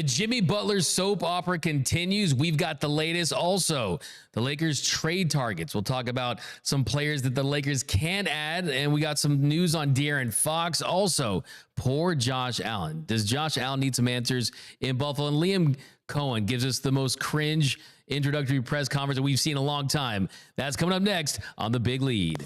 The Jimmy Butler soap opera continues. We've got the latest. Also, the Lakers trade targets. We'll talk about some players that the Lakers can add, and we got some news on De'Aaron Fox. Also, poor Josh Allen. Does Josh Allen need some answers in Buffalo? And Liam Cohen gives us the most cringe introductory press conference that we've seen in a long time. That's coming up next on The Big Lead.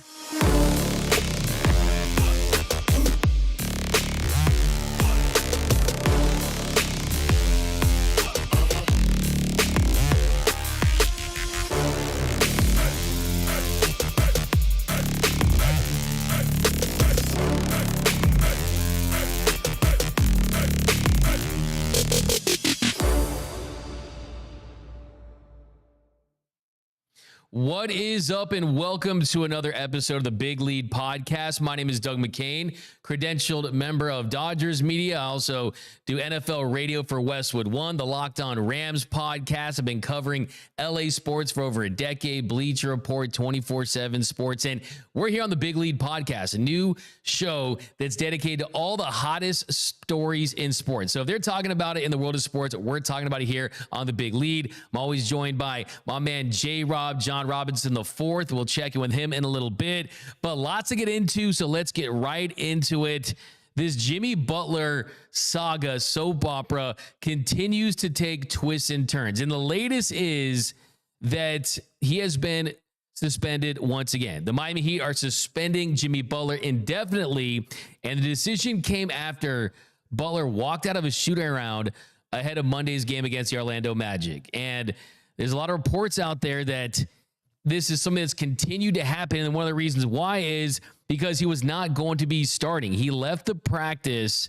What is up, and welcome to another episode of the Big Lead Podcast. My name is Doug McKain, credentialed member of Dodgers Media. I also do NFL radio for Westwood One, the Locked On Rams podcast. I've been covering LA sports for over a decade, Bleacher Report, 24/7 Sports, and we're here on the Big Lead Podcast, a new show that's dedicated to all the hottest stories in sports. So if they're talking about it in the world of sports, we're talking about it here on the Big Lead. I'm always joined by my man JayRob, John Robinson IV. We'll check in with him in a little bit, but lots to get into, so let's get right into it. This Jimmy Butler saga soap opera continues to take twists and turns, and the latest is that he has been suspended once again. The Miami Heat are suspending Jimmy Butler indefinitely, and the decision came after Butler walked out of a shoot-around ahead of Monday's game against the Orlando Magic. And there's a lot of reports out there that this is something that's continued to happen, and one of the reasons why is because he was not going to be starting. He left the practice,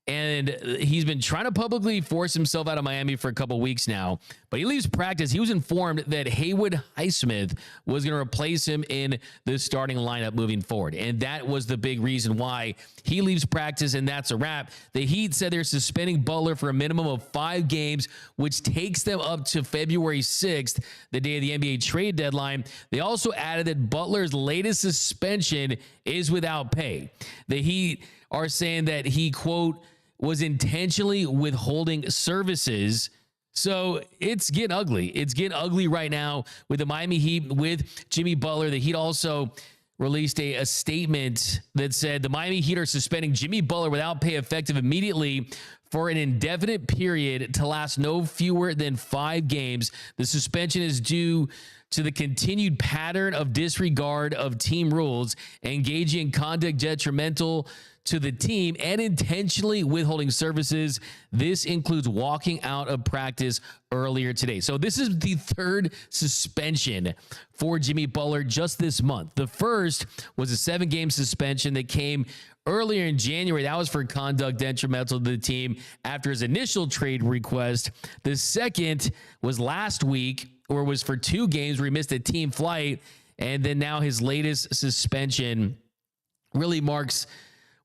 and he's been trying to publicly force himself out of Miami for a couple weeks now. But he leaves practice. He was informed that Haywood Highsmith was going to replace him in the starting lineup moving forward. And that was the big reason why he leaves practice, and that's a wrap. The Heat said they're suspending Butler for a minimum of 5 games, which takes them up to February 6th, the day of the NBA trade deadline. They also added that Butler's latest suspension is without pay. The Heat are saying that he, quote, was intentionally withholding services. So it's getting ugly. It's getting ugly right now with the Miami Heat, with Jimmy Butler. The Heat also released a statement that said the Miami Heat are suspending Jimmy Butler without pay effective immediately for an indefinite period to last no fewer than 5 games. The suspension is due to the continued pattern of disregard of team rules, engaging in conduct detrimental to the team, and intentionally withholding services. This includes walking out of practice earlier today. So this is the 3rd suspension for Jimmy Butler just this month. The first was a 7-game suspension that came earlier in January. That was for conduct detrimental to the team after his initial trade request. The second was last week, or was for 2 games where he missed a team flight. And then now his latest suspension really marks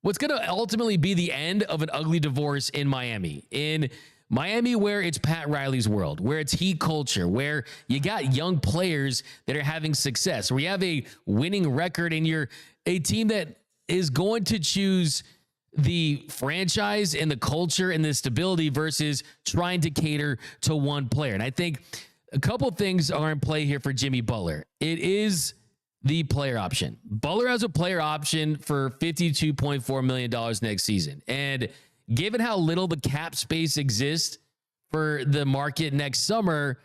what's going to ultimately be the end of an ugly divorce in Miami. In Miami, where it's Pat Riley's world, where it's Heat culture, where you got young players that are having success, where you have a winning record, and you're a team that is going to choose the franchise and the culture and the stability versus trying to cater to one player. And I think a couple things are in play here for Jimmy Butler. It is the player option. Butler has a player option for $52.4 million next season. And given how little the cap space exists for the market next summer,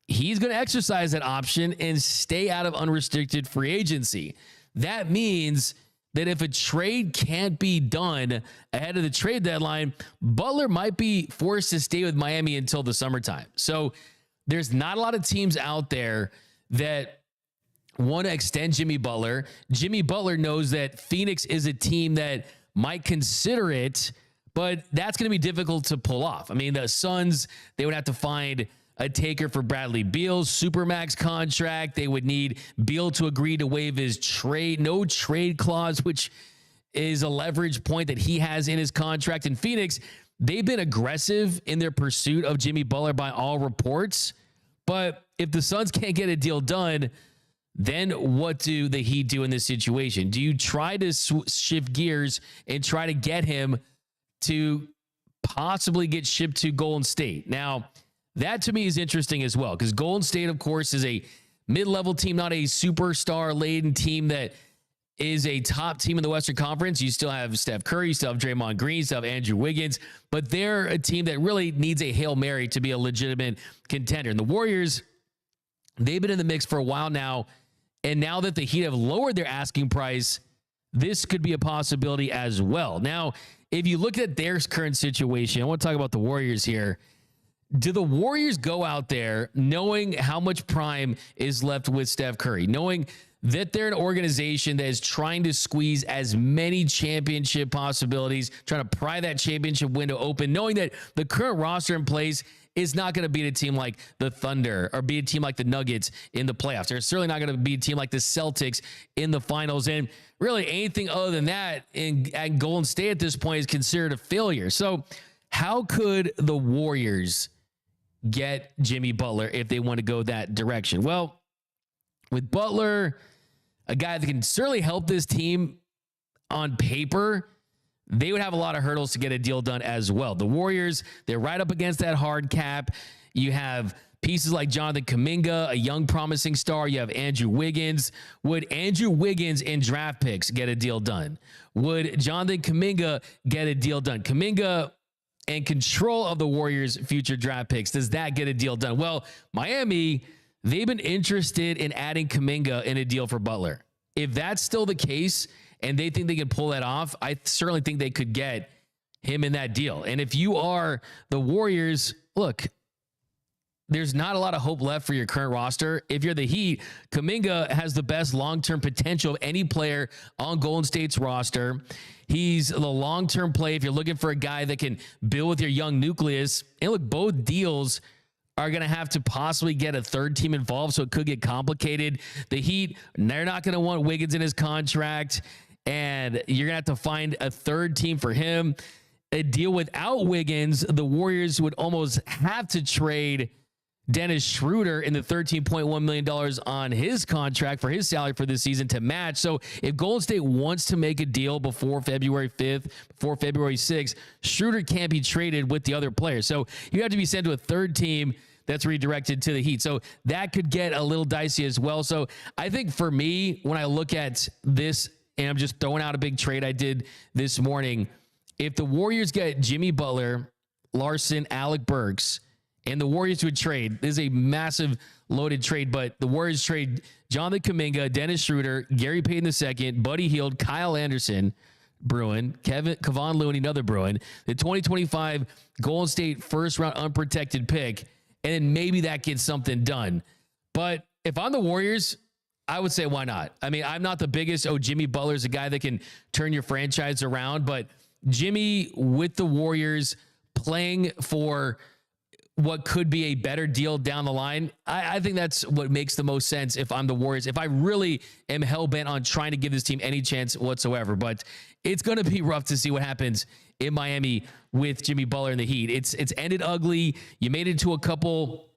he's going to exercise that option and stay out of unrestricted free agency. That means that if a trade can't be done ahead of the trade deadline, Butler might be forced to stay with Miami until the summertime. So there's not a lot of teams out there that want to extend Jimmy Butler. Jimmy Butler knows that Phoenix is a team that might consider it, but that's going to be difficult to pull off. I mean, the Suns, they would have to find a taker for Bradley Beal's Supermax contract. They would need Beal to agree to waive his no trade clause, which is a leverage point that he has in his contract. In Phoenix, they've been aggressive in their pursuit of Jimmy Butler by all reports. But if the Suns can't get a deal done, then what do the Heat do in this situation? Do you try to shift gears and try to get him to possibly get shipped to Golden State. Now, that to me is interesting as well, because Golden State, of course, is a mid-level team, not a superstar-laden team that is a top team in the Western Conference. You still have Steph Curry, you still have Draymond Green, you still have Andrew Wiggins, but they're a team that really needs a Hail Mary to be a legitimate contender. And the Warriors, they've been in the mix for a while now, and now that the Heat have lowered their asking price, this could be a possibility as well. Now, if you look at their current situation, I want to talk about the Warriors here. Do the Warriors go out there knowing how much prime is left with Steph Curry, knowing that they're an organization that is trying to squeeze as many championship possibilities, trying to pry that championship window open, knowing that the current roster in place is not going to beat a team like the Thunder or beat a team like the Nuggets in the playoffs? They're certainly not going to beat a team like the Celtics in the finals. And really anything other than that at Golden State at this point is considered a failure. So how could the Warriors get Jimmy Butler if they want to go that direction? Well, with Butler, a guy that can certainly help this team on paper, they would have a lot of hurdles to get a deal done as well. The Warriors, they're right up against that hard cap. You have pieces like Jonathan Kuminga, a young promising star. You have Andrew Wiggins. Would Andrew Wiggins and draft picks get a deal done? Would Jonathan Kuminga get a deal done? Kuminga and control of the Warriors' future draft picks, does that get a deal done? Well, Miami, they've been interested in adding Kuminga in a deal for Butler. If that's still the case and they think they can pull that off, I certainly think they could get him in that deal. And if you are the Warriors, look, there's not a lot of hope left for your current roster. If you're the Heat, Kuminga has the best long-term potential of any player on Golden State's roster. He's the long-term play if you're looking for a guy that can build with your young nucleus. And look, both deals are going to have to possibly get a third team involved, so it could get complicated. The Heat, they're not going to want Wiggins in his contract, and you're going to have to find a third team for him. A deal without Wiggins, the Warriors would almost have to trade Dennis Schroeder in the $13.1 million on his contract for his salary for this season to match. So if Golden State wants to make a deal before February 5th, before February 6th, Schroeder can't be traded with the other players. So you have to be sent to a third team that's redirected to the Heat. So that could get a little dicey as well. So I think for me, when I look at this, and I'm just throwing out a big trade I did this morning, if the Warriors get Jimmy Butler, Larson, Alec Burks, and the Warriors would trade, this is a massive loaded trade, but the Warriors trade Jonathan Kuminga, Dennis Schroeder, Gary Payton II, Buddy Hield, Kyle Anderson, Bruin, Kevon Looney, another Bruin, the 2025 Golden State first-round unprotected pick, and then maybe that gets something done. But if I'm the Warriors, I would say, why not? I mean, I'm not the biggest, Jimmy Butler's a guy that can turn your franchise around, but Jimmy with the Warriors playing for what could be a better deal down the line, I think that's what makes the most sense if I'm the Warriors, if I really am hell-bent on trying to give this team any chance whatsoever. But it's going to be rough to see what happens in Miami with Jimmy Butler and the Heat. It's ended ugly. You made it to a couple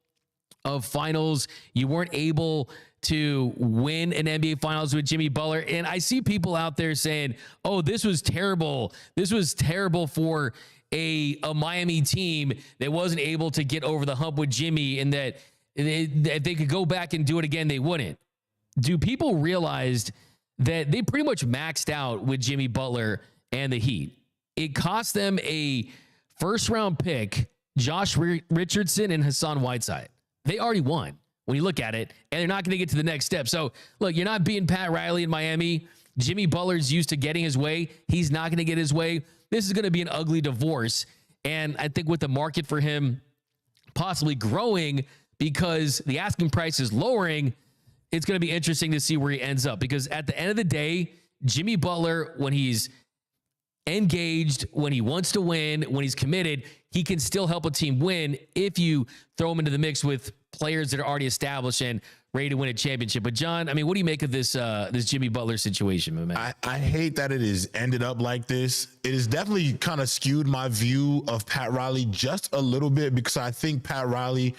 of finals. You weren't able to win an NBA Finals with Jimmy Butler. And I see people out there saying, oh, this was terrible. This was terrible for a Miami team that wasn't able to get over the hump with Jimmy, and that if they could go back and do it again, they wouldn't. Do people realize that they pretty much maxed out with Jimmy Butler and the Heat? It cost them a first-round pick, Josh Richardson and Hassan Whiteside. They already won when you look at it, and they're not going to get to the next step. So, look, you're not beating Pat Riley in Miami. Jimmy Butler's used to getting his way. He's not going to get his way. This is going to be an ugly divorce. And I think with the market for him possibly growing because the asking price is lowering, it's going to be interesting to see where he ends up. Because at the end of the day, Jimmy Butler, when he's engaged, when he wants to win, when he's committed, he can still help a team win if you throw him into the mix with players that are already established and ready to win a championship. But John, I mean, what do you make of this this Jimmy Butler situation, my man? I hate that it has ended up like this. It has definitely kind of skewed my view of Pat Riley just a little bit, because I think Pat Riley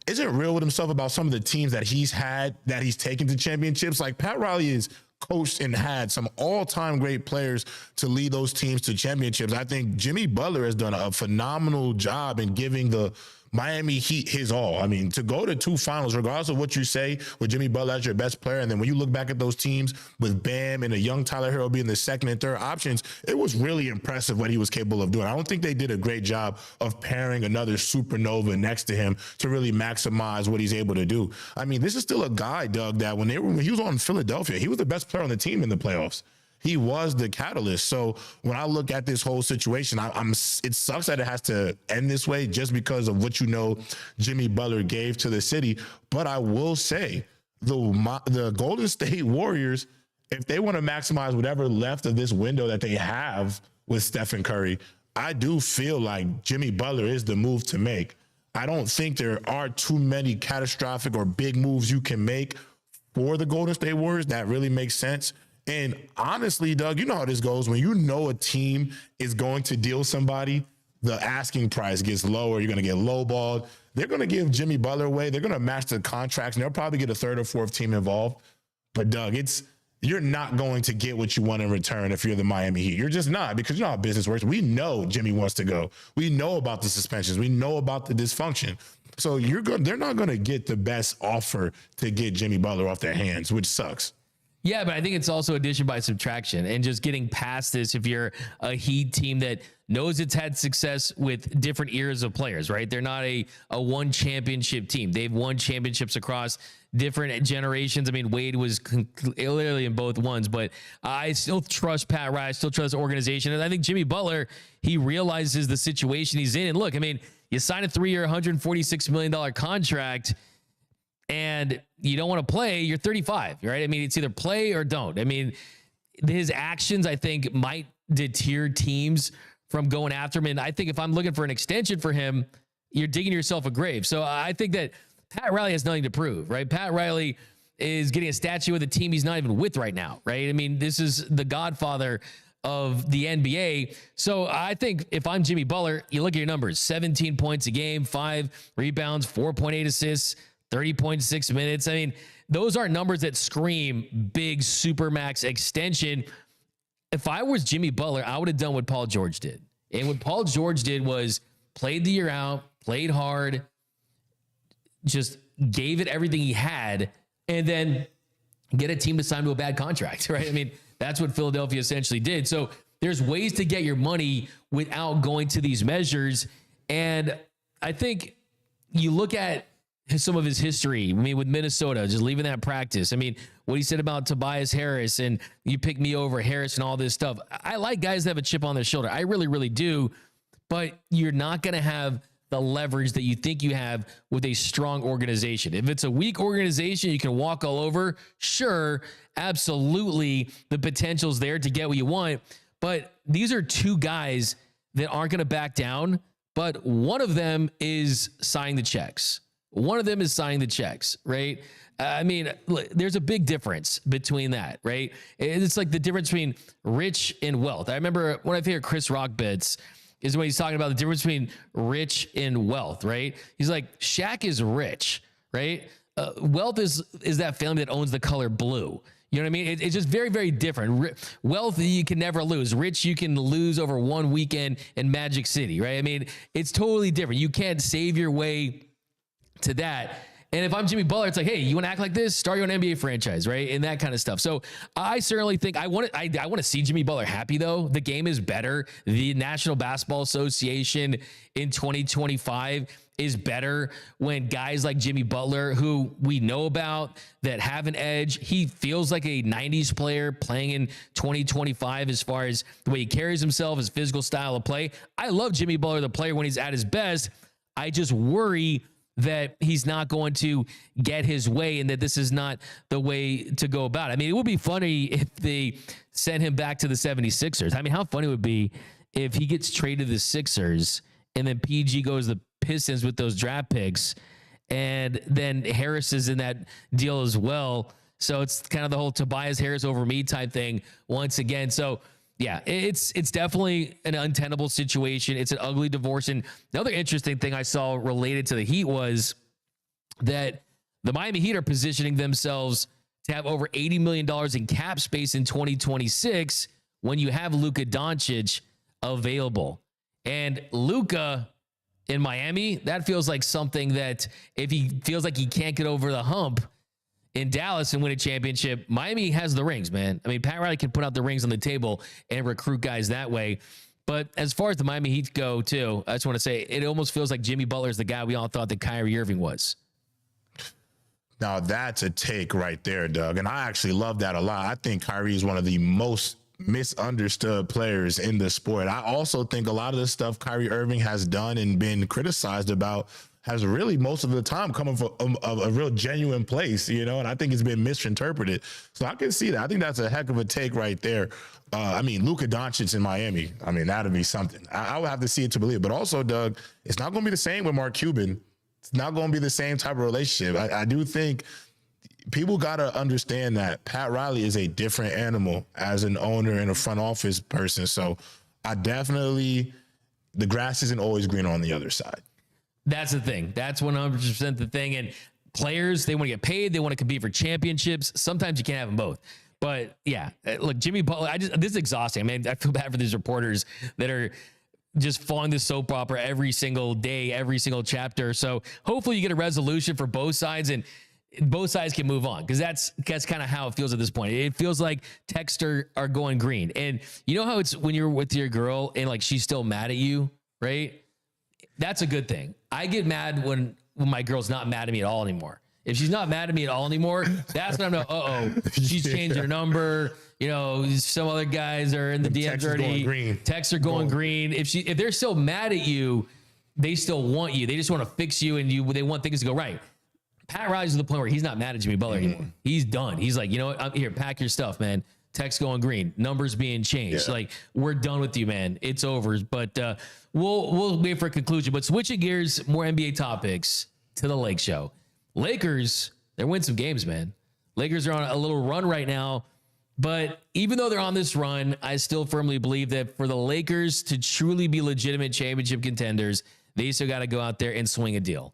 isn't real with himself about some of the teams that he's had, that he's taken to championships. Like, Pat Riley is coached and had some all-time great players to lead those teams to championships. I think Jimmy Butler has done a phenomenal job in giving the Miami Heat his all. I mean, to go to 2 finals, regardless of what you say, with Jimmy Butler as your best player, and then when you look back at those teams with Bam and a young Tyler Hero being the second and third options, it was really impressive what he was capable of doing. I don't think they did a great job of pairing another supernova next to him to really maximize what he's able to do. I mean, this is still a guy, Doug, that when he was on Philadelphia, he was the best player on the team in the playoffs. He was the catalyst. So when I look at this whole situation, it sucks that it has to end this way just because of what Jimmy Butler gave to the city. But I will say the Golden State Warriors, if they want to maximize whatever left of this window that they have with Stephen Curry, I do feel like Jimmy Butler is the move to make. I don't think there are too many catastrophic or big moves you can make for the Golden State Warriors that really makes sense. And honestly, Doug, you know how this goes. When you know a team is going to deal somebody, the asking price gets lower. You're going to get lowballed. They're going to give Jimmy Butler away. They're going to match the contracts, and they'll probably get a third or fourth team involved. But, Doug, you're not going to get what you want in return if you're the Miami Heat. You're just not, because you know how business works. We know Jimmy wants to go. We know about the suspensions. We know about the dysfunction. So they're not going to get the best offer to get Jimmy Butler off their hands, which sucks. Yeah, but I think it's also addition by subtraction and just getting past this. If you're a Heat team that knows it's had success with different eras of players, right? They're not a one championship team. They've won championships across different generations. I mean, Wade was literally in both ones, but I still trust Pat Riley. I still trust the organization. And I think Jimmy Butler, he realizes the situation he's in. And look, I mean, you sign a 3-year, $146 million contract, and you don't want to play, you're 35, right? I mean, it's either play or don't. I mean, his actions, I think, might deter teams from going after him. And I think if I'm looking for an extension for him, you're digging yourself a grave. So I think that Pat Riley has nothing to prove, right? Pat Riley is getting a statue with a team he's not even with right now, right? I mean, this is the godfather of the NBA. So I think if I'm Jimmy Butler, you look at your numbers, 17 points a game, 5 rebounds, 4.8 assists, 30.6 minutes. I mean, those are numbers that scream big supermax extension. If I was Jimmy Butler, I would have done what Paul George did. And what Paul George did was played the year out, played hard, just gave it everything he had, and then get a team to sign to a bad contract, right? I mean, that's what Philadelphia essentially did. So there's ways to get your money without going to these measures. And I think you look at some of his history, I mean, with Minnesota, just leaving that practice. I mean, what he said about Tobias Harris and you pick me over Harris and all this stuff. I like guys that have a chip on their shoulder. I really, really do. But you're not going to have the leverage that you think you have with a strong organization. If it's a weak organization, you can walk all over. Sure, absolutely, the potential's there to get what you want. But these are two guys that aren't going to back down. But one of them is signing the checks. One of them is signing the checks, right? I mean, look, there's a big difference between that, right? It's like the difference between rich and wealth. I remember one of my favorite Chris Rock bits is when he's talking about the difference between rich and wealth, right? He's like, Shaq is rich, right? Wealth is that family that owns the color blue. You know what I mean? It's just very, very different. Wealth, you can never lose. Rich, you can lose over one weekend in Magic City, right? I mean, it's totally different. You can't save your way to that. And if I'm Jimmy Butler, it's like, hey, you want to act like this? Start your own NBA franchise, right? And that kind of stuff. So I certainly think I want to see Jimmy Butler happy, though. The game is better. The National Basketball Association in 2025 is better when guys like Jimmy Butler, who we know about, that have an edge, he feels like a 90s player playing in 2025 as far as the way he carries himself, his physical style of play. I love Jimmy Butler, the player, when he's at his best. I just worry that he's not going to get his way and that this is not the way to go about it. I mean, it would be funny if they sent him back to the 76ers. I mean, how funny it would be if he gets traded to the Sixers and then PG goes to the Pistons with those draft picks, and then Harris is in that deal as well. So it's kind of the whole Tobias Harris over me type thing once again. So yeah, it's definitely an untenable situation. It's an ugly divorce. And the other interesting thing I saw related to the Heat was that the Miami Heat are positioning themselves to have over $80 million in cap space in 2026 when you have Luka Doncic available. And Luka in Miami, that feels like something that if he feels like he can't get over the hump in Dallas and win a championship, Miami has the rings, man. I mean, Pat Riley can put out the rings on the table and recruit guys that way. But as far as the Miami Heat go, too, I just want to say it almost feels like Jimmy Butler is the guy we all thought that Kyrie Irving was. Now, that's a take right there, Doug. And I actually love that a lot. I think Kyrie is one of the most misunderstood players in the sport. I also think a lot of the stuff Kyrie Irving has done and been criticized about has really most of the time coming from a real genuine place, you know, and I think it's been misinterpreted. So I can see that. I think that's a heck of a take right there. I mean, Luka Doncic in Miami, I mean, that'd be something. I would have to see it to believe it. But also, Doug, it's not going to be the same with Mark Cuban. It's not going to be the same type of relationship. I do think people got to understand that Pat Riley is a different animal as an owner and a front office person. So I definitely, the grass isn't always green on the other side. That's the thing. That's 100% the thing. And players, they want to get paid. They want to compete for championships. Sometimes you can't have them both. But yeah, look, Jimmy Butler, this is exhausting. I mean, I feel bad for these reporters that are just following the soap opera every single day, every single chapter. So hopefully you get a resolution for both sides and both sides can move on, because that's kind of how it feels at this point. It feels like texts are going green. And you know how it's when you're with your girl and like she's still mad at you, right? That's a good thing. I get mad when my girl's not mad at me at all anymore. If she's not mad at me at all anymore, that's when I'm like, she's changed her number. You know, some other guys are in the DM dirty. Texts are going green. If they're still mad at you, they still want you. They just want to fix you, and they want things to go right. Pat Riley's to the point where he's not mad at Jimmy Butler anymore. He's done. He's like, you know what? I'm here. Pack your stuff, man. Text going green. Numbers being changed. Yeah. Like, we're done with you, man. It's over. But we'll wait for a conclusion. But switching gears, more NBA topics to the Lake Show. Lakers, they're winning some games, man. Lakers are on a little run right now. But even though they're on this run, I still firmly believe that for the Lakers to truly be legitimate championship contenders, they still got to go out there and swing a deal,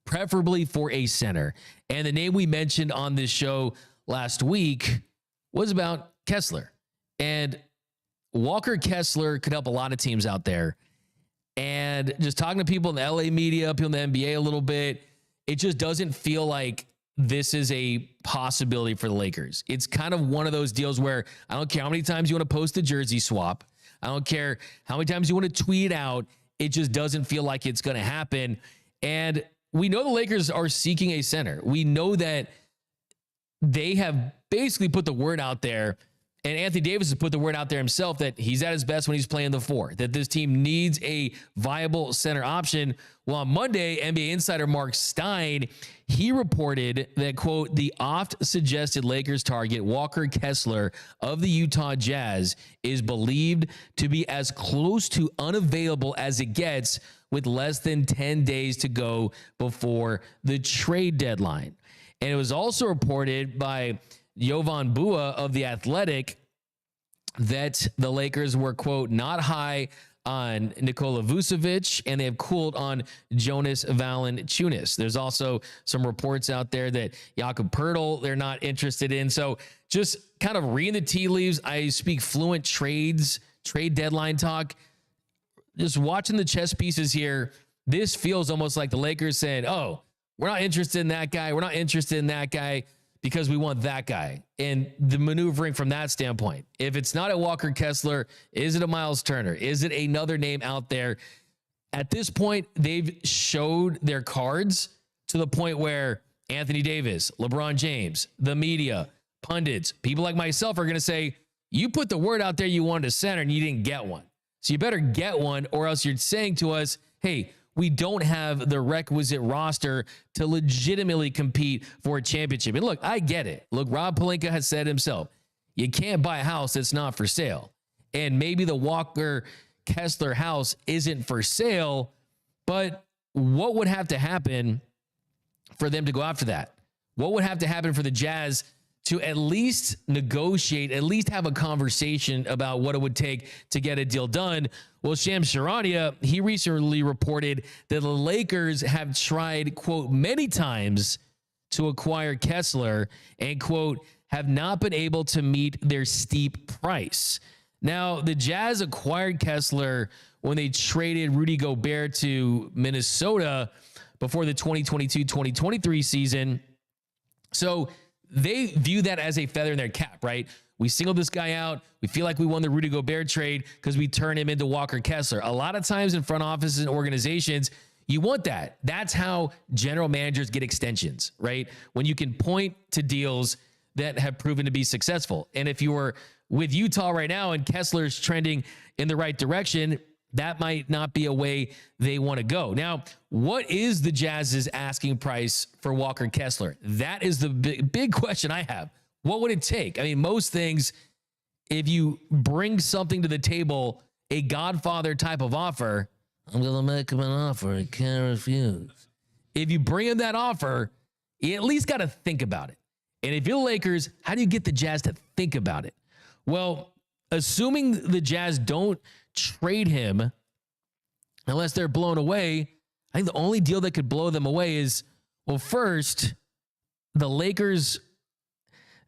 preferably for a center. And the name we mentioned on this show last week was about Kessler. And Walker Kessler could help a lot of teams out there. And just talking to people in the LA media, people in the NBA a little bit, it just doesn't feel like this is a possibility for the Lakers. It's kind of one of those deals where I don't care how many times you want to post a jersey swap. I don't care how many times you want to tweet out. It just doesn't feel like it's going to happen. And we know the Lakers are seeking a center. We know that they have basically put the word out there, and Anthony Davis has put the word out there himself that he's at his best when he's playing the four, that this team needs a viable center option. Well, on Monday, NBA insider Mark Stein, he reported that, quote, the oft-suggested Lakers target Walker Kessler of the Utah Jazz is believed to be as close to unavailable as it gets, with less than 10 days to go before the trade deadline. And it was also reported by Jovan Bua of The Athletic that the Lakers were, quote, not high on Nikola Vucevic, and they have cooled on Jonas Valanciunas. There's also some reports out there that Jakob Poeltl they're not interested in. So just kind of reading the tea leaves, I speak fluent trade deadline talk. Just watching the chess pieces here, this feels almost like the Lakers saying, oh, we're not interested in that guy. We're not interested in that guy because we want that guy. And the maneuvering from that standpoint, if it's not a Walker Kessler, is it a Miles Turner? Is it another name out there? At this point, they've showed their cards to the point where Anthony Davis, LeBron James, the media, pundits, people like myself are going to say, you put the word out there you wanted a center and you didn't get one. So you better get one, or else you're saying to us, hey, we don't have the requisite roster to legitimately compete for a championship. And look, I get it. Look, Rob Pelinka has said himself, you can't buy a house that's not for sale. And maybe the Walker Kessler house isn't for sale, but what would have to happen for them to go after that? What would have to happen for the Jazz to at least negotiate, at least have a conversation about what it would take to get a deal done? Well, Shams Charania, he recently reported that the Lakers have tried, quote, many times to acquire Kessler and, quote, have not been able to meet their steep price. Now, the Jazz acquired Kessler when they traded Rudy Gobert to Minnesota before the 2022-2023 season. So they view that as a feather in their cap, right? We singled this guy out. We feel like we won the Rudy Gobert trade because we turned him into Walker Kessler. A lot of times in front offices and organizations, you want that. That's how general managers get extensions, right? When you can point to deals that have proven to be successful. And if you were with Utah right now and Kessler's trending in the right direction, that might not be a way they want to go. Now, what is the Jazz's asking price for Walker Kessler? That is the big question I have. What would it take? I mean, most things, if you bring something to the table, a Godfather type of offer, I'm going to make him an offer he can't refuse. If you bring him that offer, you at least got to think about it. And if you're the Lakers, how do you get the Jazz to think about it? Well, assuming the Jazz don't trade him unless they're blown away, I think the only deal that could blow them away is, well, first, the Lakers,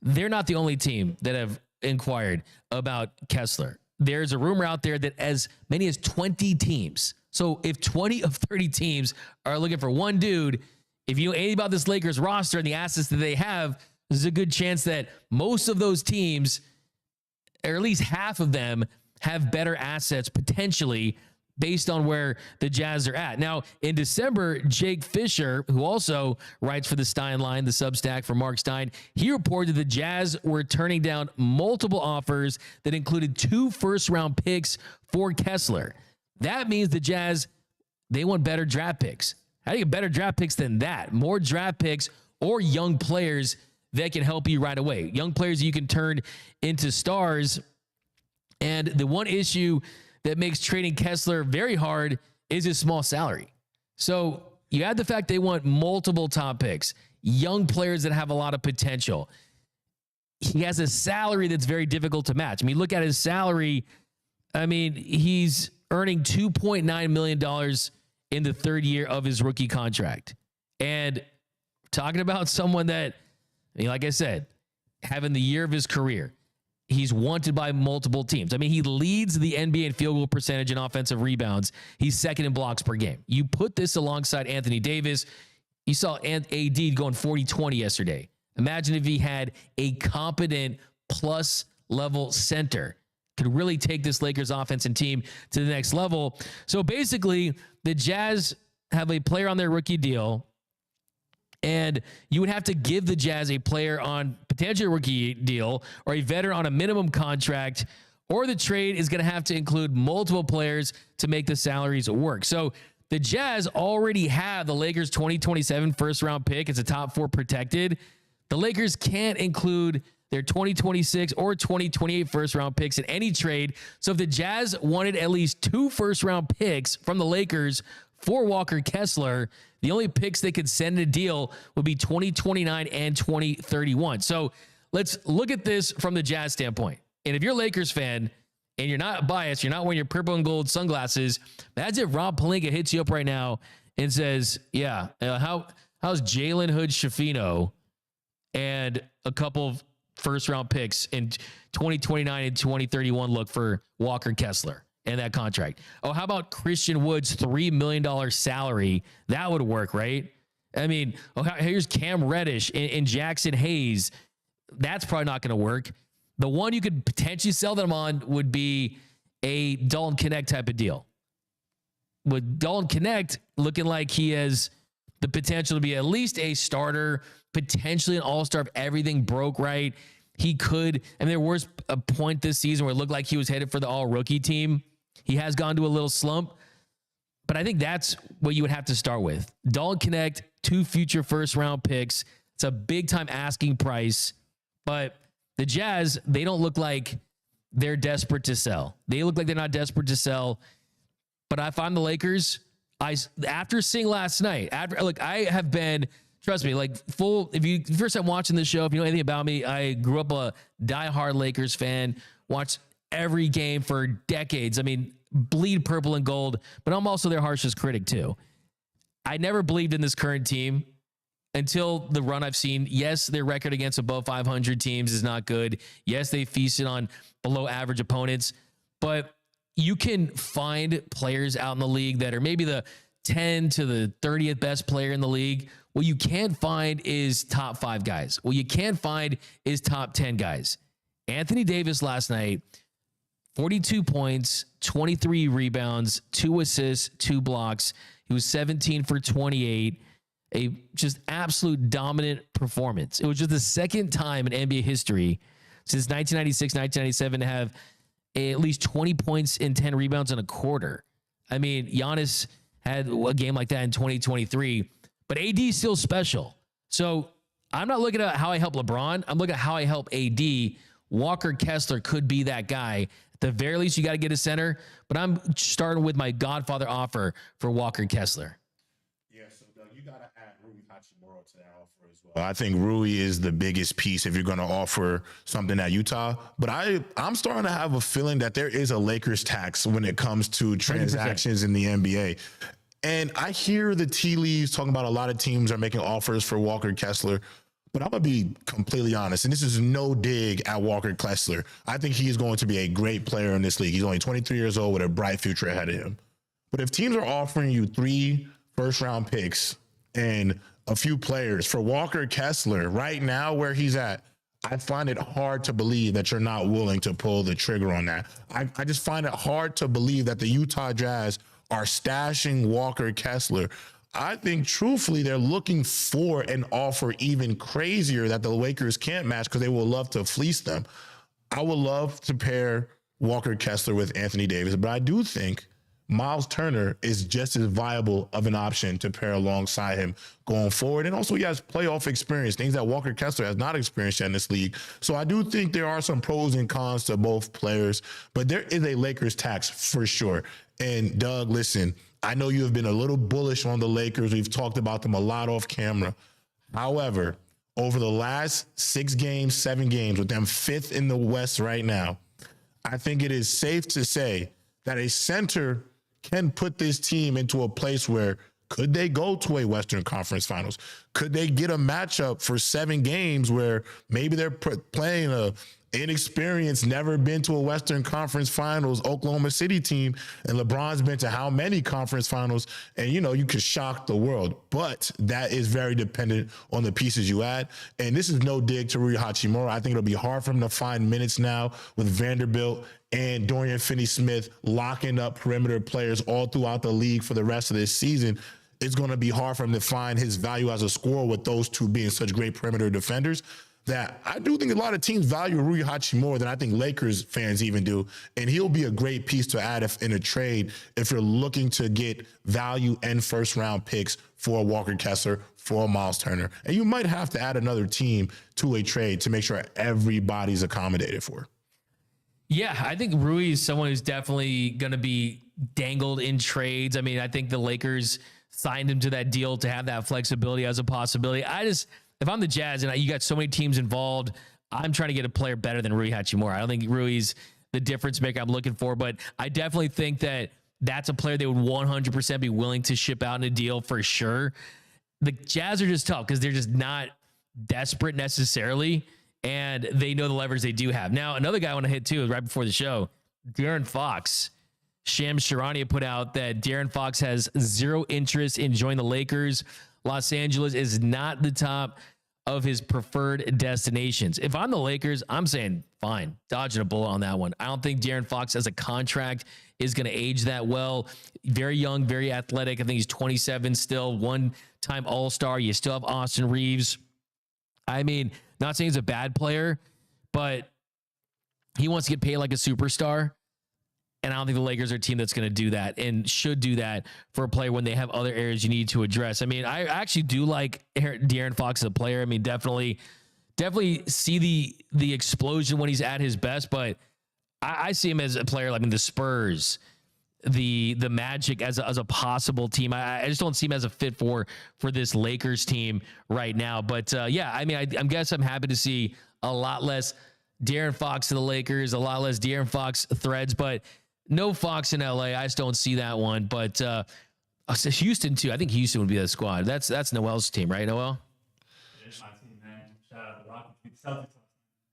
they're not the only team that have inquired about Kessler. There's a rumor out there that as many as 20 teams. So if 20 of 30 teams are looking for one dude, if you know anything about this Lakers roster and the assets that they have, there's a good chance that most of those teams, or at least half of them, have better assets potentially based on where the Jazz are at. Now, in December, Jake Fisher, who also writes for the Stein Line, the Substack for Mark Stein, he reported the Jazz were turning down multiple offers that included 2 first-round picks for Kessler. That means the Jazz, they want better draft picks. How do you get better draft picks than that? More draft picks or young players that can help you right away. Young players you can turn into stars. And the one issue that makes trading Kessler very hard is his small salary. So you add the fact they want multiple top picks, young players that have a lot of potential. He has a salary that's very difficult to match. I mean, look at his salary. I mean, he's earning $2.9 million in the third year of his rookie contract. And talking about someone that, I mean, like I said, having the year of his career, he's wanted by multiple teams. I mean, he leads the NBA in field goal percentage and offensive rebounds. He's second in blocks per game. You put this alongside Anthony Davis. You saw AD going 40-20 yesterday. Imagine if he had a competent plus level center. Could really take this Lakers offense and team to the next level. So basically, the Jazz have a player on their rookie deal, and you would have to give the Jazz a player on potential rookie deal or a veteran on a minimum contract, or the trade is going to have to include multiple players to make the salaries work. So the Jazz already have the Lakers 2027 first round pick. It's a top 4 protected. The Lakers can't include their 2026 or 2028 first round picks in any trade. So if the Jazz wanted at least 2 first round picks from the Lakers for Walker Kessler, the only picks they could send a deal would be 2029 and 2031. So let's look at this from the Jazz standpoint. And if you're a Lakers fan and you're not biased, you're not wearing your purple and gold sunglasses, imagine if Rob Pelinka hits you up right now and says, yeah, how's Jalen Hood-Schifino and a couple of first round picks in 2029 and 2031 look for Walker Kessler and that contract? Oh, how about Christian Wood's $3 million salary? That would work, right? I mean, here's Cam Reddish and Jackson Hayes. That's probably not going to work. The one you could potentially sell them on would be a Dalton Connect type of deal. With Dalton Connect looking like he has the potential to be at least a starter, potentially an all-star if everything broke right. He could, and there was a point this season where it looked like he was headed for the all-rookie team. He has gone to a little slump, but I think that's what you would have to start with. Dalton Connect, 2 future first-round picks. It's a big-time asking price, but the Jazz, they don't look like they're desperate to sell. They look like they're not desperate to sell, but I find the Lakers, after seeing last night, I have been, trust me, if you first time watching this show, if you know anything about me, I grew up a diehard Lakers fan, watched every game for decades. I mean, bleed purple and gold, but I'm also their harshest critic too. I never believed in this current team. until the run I've seen, yes, their record against above 500 teams is not good. Yes, they feasted on below average opponents, but you can find players out in the league that are maybe the 10 to the 30th best player in the league. What you can't find is top 5 guys. What you can't find is top 10 guys. Anthony Davis last night, 42 points, 23 rebounds, 2 assists, 2 blocks. He was 17 for 28. A just absolute dominant performance. It was just the second time in NBA history since 1996, 1997 to have at least 20 points and 10 rebounds in a quarter. I mean, Giannis had a game like that in 2023, but AD is still special. So I'm not looking at how I help LeBron. I'm looking at how I help AD. Walker Kessler could be that guy. At the very least, you got to get a center, but I'm starting with my Godfather offer for Walker Kessler. Yeah, so Doug, you got to add Rui Hachimura to that offer as well. I think Rui is the biggest piece if you're going to offer something at Utah. But I'm starting to have a feeling that there is a Lakers tax when it comes to transactions 100%. In the NBA. And I hear the tea leaves talking about a lot of teams are making offers for Walker Kessler. But I'm going to be completely honest, and this is no dig at Walker Kessler. I think he is going to be a great player in this league. He's only 23 years old with a bright future ahead of him. But if teams are offering you 3 first-round picks and a few players for Walker Kessler right now where he's at, I find it hard to believe that you're not willing to pull the trigger on that. I just find it hard to believe that the Utah Jazz are stashing Walker Kessler. I think, truthfully, they're looking for an offer even crazier that the Lakers can't match because they will love to fleece them. I would love to pair Walker Kessler with Anthony Davis, but I do think Miles Turner is just as viable of an option to pair alongside him going forward. And also he has playoff experience, things that Walker Kessler has not experienced in this league. So I do think there are some pros and cons to both players, but there is a Lakers tax for sure. And Doug, listen, I know you have been a little bullish on the Lakers. We've talked about them a lot off camera. However, over the last 6 games, 7 games, with them 5th in the West right now, I think it is safe to say that a center can put this team into a place where could they go to a Western Conference Finals? Could they get a matchup for 7 games where maybe they're playing a inexperienced, never been to a Western Conference Finals Oklahoma City team, and LeBron's been to how many conference finals, and you could shock the world. But that is very dependent on the pieces you add. And this is no dig to Rui Hachimura. I think it'll be hard for him to find minutes now with Vanderbilt and Dorian Finney-Smith locking up perimeter players all throughout the league for the rest of this season. It's going to be hard for him to find his value as a scorer with those two being such great perimeter defenders. That I do think a lot of teams value Rui Hachimura more than I think Lakers fans even do. And he'll be a great piece to add in a trade if you're looking to get value and first-round picks for Walker Kessler, for Miles Turner. And you might have to add another team to a trade to make sure everybody's accommodated for. Yeah, I think Rui is someone who's definitely going to be dangled in trades. I mean, I think the Lakers signed him to that deal to have that flexibility as a possibility. If I'm the Jazz and you got so many teams involved, I'm trying to get a player better than Rui Hachimura. I don't think Rui's the difference maker I'm looking for, but I definitely think that that's a player they would 100% be willing to ship out in a deal for sure. The Jazz are just tough because they're just not desperate necessarily, and they know the leverage they do have. Now, another guy I want to hit too, right before the show, De'Aaron Fox. Shams Charania put out that De'Aaron Fox has 0 interest in joining the Lakers. Los Angeles is not the top of his preferred destinations. If I'm the Lakers, I'm saying, fine, dodging a bullet on that one. I don't think De'Aaron Fox as a contract is going to age that well. Very young, very athletic. I think he's 27 still, 1-time All-Star. You still have Austin Reeves. I mean, not saying he's a bad player, but he wants to get paid like a superstar. And I don't think the Lakers are a team that's going to do that and should do that for a player when they have other areas you need to address. I mean, I actually do like De'Aaron Fox as a player. I mean, definitely see the explosion when he's at his best, but I see him as a player like in the Spurs, the Magic as a possible team. I just don't see him as a fit for this Lakers team right now. But yeah, I mean, I guess I'm happy to see a lot less De'Aaron Fox to the Lakers, a lot less De'Aaron Fox threads, but no Fox in LA. I just don't see that one. But Houston too. I think Houston would be the squad. That's Noel's team, right, Noel?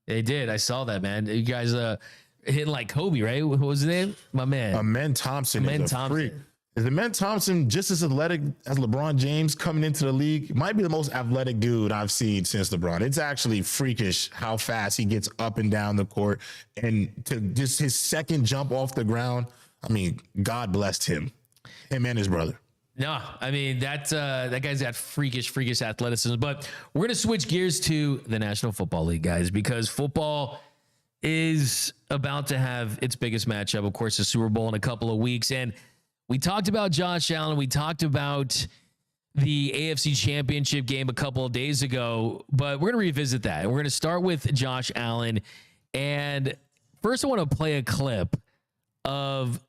They did. I saw that, man. You guys hitting like Kobe, right? What was his name? My man. Amen Thompson Amen is a Thompson. freak. Is Amen Thompson just as athletic as LeBron James coming into the league? Might be the most athletic dude I've seen since LeBron. It's actually freakish how fast he gets up and down the court. And to just his second jump off the ground, I mean, God blessed him and his brother. No, I mean, that guy's got freakish athleticism. But we're going to switch gears to the National Football League, guys, because football is about to have its biggest matchup, of course, the Super Bowl in a couple of weeks. And we talked about Josh Allen. We talked about the AFC Championship game a couple of days ago, but we're going to revisit that. We're going to start with Josh Allen. And first, I want to play a clip of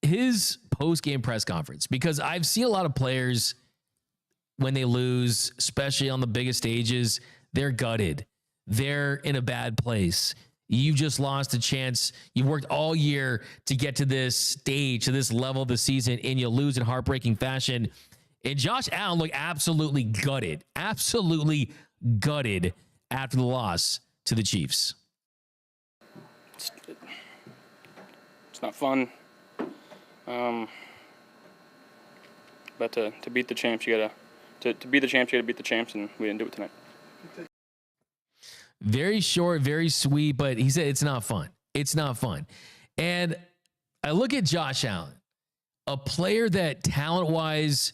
his post-game press conference, because I've seen a lot of players when they lose, especially on the biggest stages, they're gutted. They're in a bad place. You just lost a chance. You worked all year to get to this stage, to this level of the season, and you lose in heartbreaking fashion. And Josh Allen looked absolutely gutted after the loss to the Chiefs. It's not fun. But to beat the champs, you gotta to be the champs, you gotta beat the champs, and we didn't do it tonight. Very short, very sweet, but he said it's not fun. It's not fun. And I look at Josh Allen, a player that talent-wise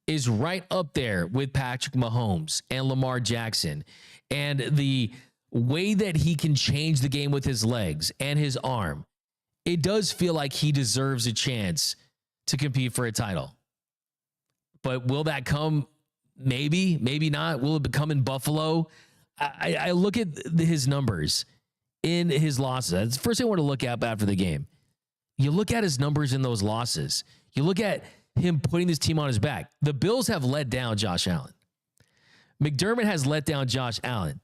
is right up there with Patrick Mahomes and Lamar Jackson. And the way that he can change the game with his legs and his arm, it does feel like he deserves a chance to compete for a title. But will that come? Maybe, maybe not. Will it come in Buffalo? I look at his numbers in his losses. That's the first thing I want to look at after the game. You look at his numbers in those losses. You look at him putting this team on his back. The Bills have let down Josh Allen. McDermott has let down Josh Allen.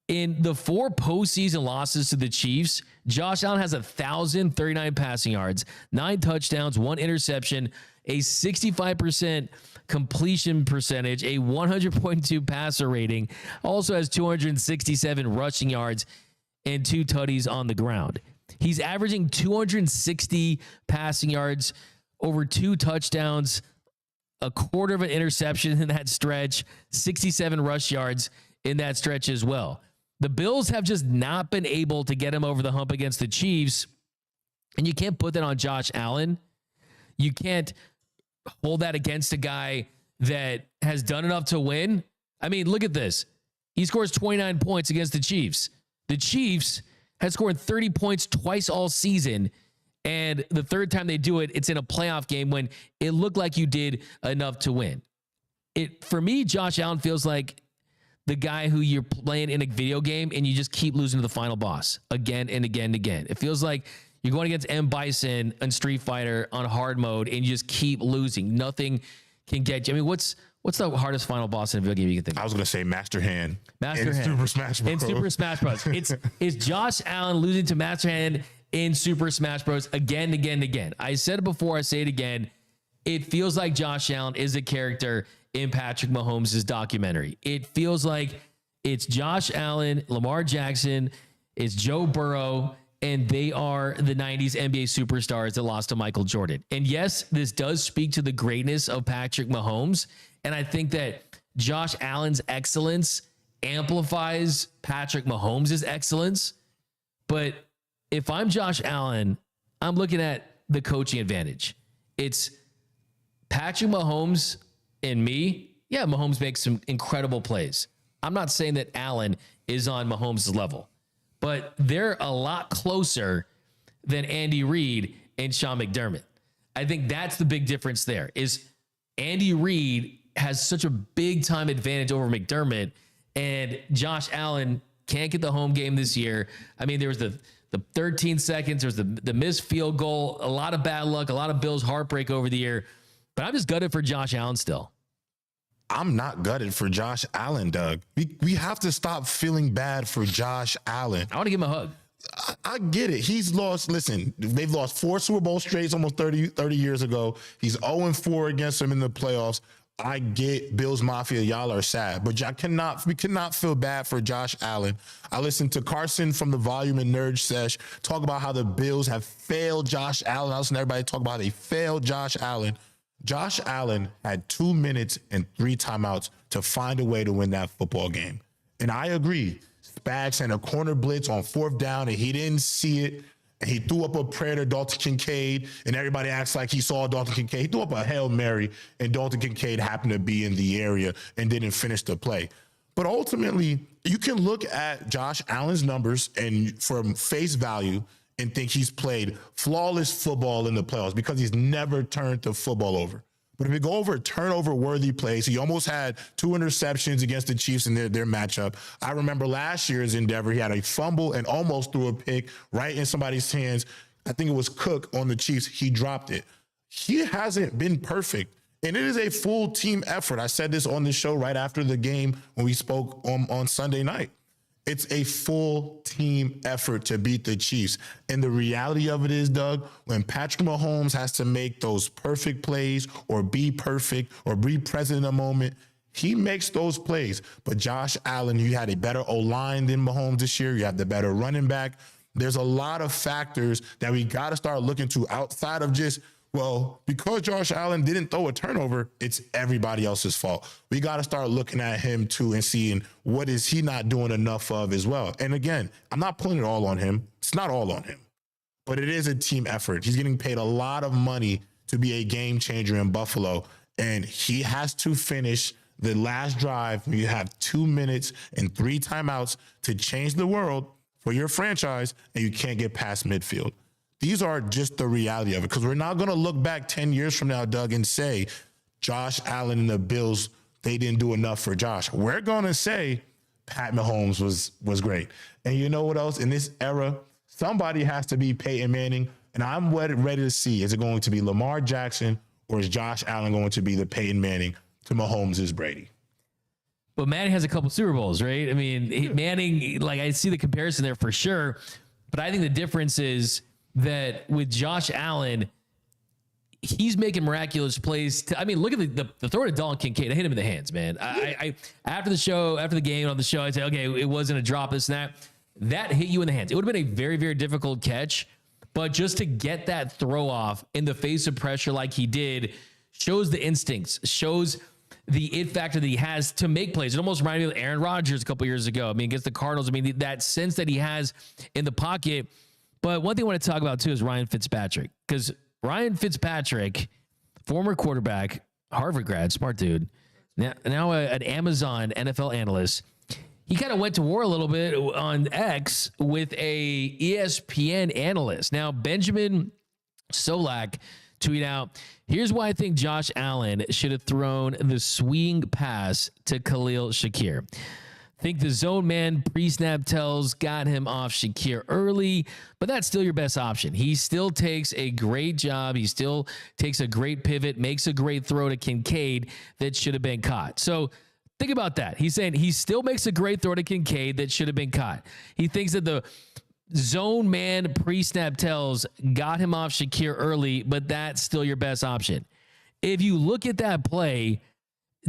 In the 4 postseason losses to the Chiefs, Josh Allen has 1,039 passing yards, 9 touchdowns, 1 interception, a 65% completion percentage, a 100.2 passer rating, also has 267 rushing yards and 2 tutties on the ground. He's averaging 260 passing yards, over 2 touchdowns, a quarter of an interception in that stretch, 67 rush yards in that stretch as well. The Bills have just not been able to get him over the hump against the Chiefs, and you can't put that on Josh Allen. You can't hold that against a guy that has done enough to win. I mean, look at this. He scores 29 points against the Chiefs. The Chiefs have scored 30 points twice all season, and the third time they do it, it's in a playoff game when it looked like you did enough to win. For me, Josh Allen feels like the guy who you're playing in a video game and you just keep losing to the final boss again and again and again. It feels like you're going against M. Bison on Street Fighter on hard mode and you just keep losing. Nothing can get you. I mean, what's the hardest final boss in a video game you can think of? I was going to say Master Hand. Master Hand. Super Smash Bros. In Super Smash Bros. It's Josh Allen losing to Master Hand in Super Smash Bros. again and again and again. I said it before, I say it again. It feels like Josh Allen is a character in Patrick Mahomes' documentary. It feels like it's Josh Allen, Lamar Jackson, it's Joe Burrow, and they are the 90s NBA superstars that lost to Michael Jordan. And yes, this does speak to the greatness of Patrick Mahomes. And I think that Josh Allen's excellence amplifies Patrick Mahomes' excellence. But if I'm Josh Allen, I'm looking at the coaching advantage. It's Patrick Mahomes and me. Yeah, Mahomes makes some incredible plays. I'm not saying that Allen is on Mahomes' level, but they're a lot closer than Andy Reid and Sean McDermott. I think that's the big difference there is Andy Reid has such a big time advantage over McDermott, and Josh Allen can't get the home game this year. I mean, there was the 13 seconds, there's the missed field goal, a lot of bad luck, a lot of Bills heartbreak over the year, but I'm just gutted for Josh Allen still. I'm not gutted for Josh Allen, Doug. We have to stop feeling bad for Josh Allen. I want to give him a hug. I get it. He's lost. Listen, they've lost 4 Super Bowl straights almost 30 years ago. He's 0-4 against them in the playoffs. I get Bills Mafia, y'all are sad, but we cannot feel bad for Josh Allen. I listened to Carson from the Volume and Nerd Sesh talk about how the Bills have failed Josh Allen. I listened to everybody talk about how they failed Josh Allen. Josh Allen had 2 minutes and 3 timeouts to find a way to win that football game. And I agree. Spags sent a corner blitz on 4th down, and he didn't see it. And he threw up a prayer to Dalton Kincaid, and everybody acts like he saw Dalton Kincaid. He threw up a Hail Mary, and Dalton Kincaid happened to be in the area and didn't finish the play. But ultimately, you can look at Josh Allen's numbers and from face value and think he's played flawless football in the playoffs because he's never turned the football over. But if we go over turnover-worthy plays, he almost had 2 interceptions against the Chiefs in their matchup. I remember last year's endeavor, he had a fumble and almost threw a pick right in somebody's hands. I think it was Cook on the Chiefs. He dropped it. He hasn't been perfect, and it is a full team effort. I said this on the show right after the game when we spoke on Sunday night. It's a full team effort to beat the Chiefs. And the reality of it is, Doug, when Patrick Mahomes has to make those perfect plays or be perfect or be present in a moment, he makes those plays. But Josh Allen, you had a better O-line than Mahomes this year. You have the better running back. There's a lot of factors that we got to start looking to outside of just, well, because Josh Allen didn't throw a turnover, it's everybody else's fault. We got to start looking at him too and seeing what is he not doing enough of as well. And again, I'm not putting it all on him. It's not all on him, but it is a team effort. He's getting paid a lot of money to be a game changer in Buffalo, and he has to finish the last drive. You have 2 minutes and 3 timeouts to change the world for your franchise, and you can't get past midfield. These are just the reality of it, because we're not going to look back 10 years from now, Doug, and say Josh Allen and the Bills, they didn't do enough for Josh. We're going to say Pat Mahomes was great. And you know what else? In this era, somebody has to be Peyton Manning, and I'm ready to see, is it going to be Lamar Jackson or is Josh Allen going to be the Peyton Manning to Mahomes' Brady? But Manning has a couple Super Bowls, right? I mean, Manning, like, I see the comparison there for sure, but I think the difference is that with Josh Allen, he's making miraculous plays. I mean, look at the throw to Dalton Kincaid. I hit him in the hands, man. I after the game on the show, I said, okay, it wasn't a drop, this and that. That hit you in the hands. It would have been a very, very difficult catch, but just to get that throw off in the face of pressure like he did shows the instincts, shows the it factor that he has to make plays. It almost reminded me of Aaron Rodgers a couple years ago. I mean, against the Cardinals, I mean, that sense that he has in the pocket. But one thing I want to talk about, too, is Ryan Fitzpatrick. Because Ryan Fitzpatrick, former quarterback, Harvard grad, smart dude, now an Amazon NFL analyst, he kind of went to war a little bit on X with a ESPN analyst. Now, Benjamin Solak tweeted out, here's why I think Josh Allen should have thrown the swing pass to Khalil Shakir. Think the zone man pre-snap tells got him off Shakir early, but that's still your best option. He still takes a great job. He still takes a great pivot, makes a great throw to Kincaid that should have been caught. So think about that. He's saying he still makes a great throw to Kincaid that should have been caught. He thinks that the zone man pre-snap tells got him off Shakir early, but that's still your best option. If you look at that play,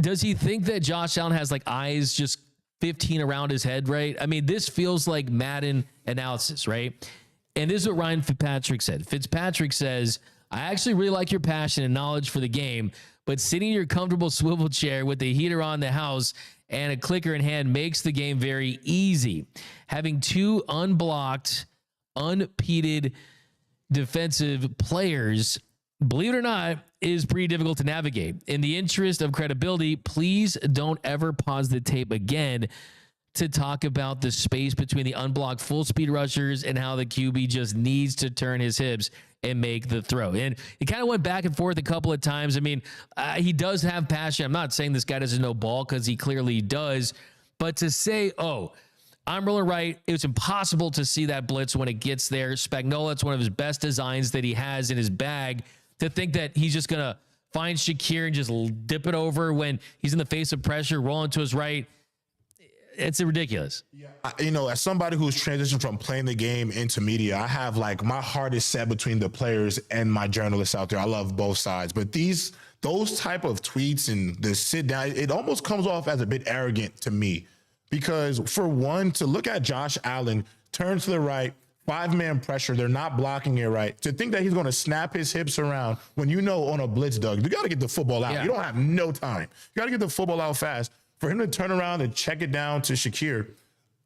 does he think that Josh Allen has like eyes just 15 around his head, right? I mean, this feels like Madden analysis, right? And this is what Ryan Fitzpatrick said. Fitzpatrick says, I actually really like your passion and knowledge for the game, but sitting in your comfortable swivel chair with the heater on the house and a clicker in hand makes the game very easy. Having 2 unblocked, unimpeded defensive players, believe it or not, is pretty difficult to navigate. In the interest of credibility, please don't ever pause the tape again to talk about the space between the unblocked full speed rushers and how the QB just needs to turn his hips and make the throw. And it kind of went back and forth a couple of times. I mean, he does have passion. I'm not saying this guy doesn't know ball, because he clearly does. But to say, oh, I'm rolling right, it was impossible to see that blitz when it gets there. Spagnuolo, it's one of his best designs that he has in his bag. To think that he's just going to find Shakir and just dip it over when he's in the face of pressure, rolling to his right, it's ridiculous. Yeah. As somebody who's transitioned from playing the game into media, I have like my heart is set between the players and my journalists out there. I love both sides, but these those type of tweets and the sit down, it almost comes off as a bit arrogant to me. Because for one, to look at Josh Allen, turn to the right, 5-man pressure, they're not blocking it right. To think that he's going to snap his hips around when you know on a blitz, Doug, you got to get the football out. Yeah. You don't have no time. You got to get the football out fast. For him to turn around and check it down to Shakir,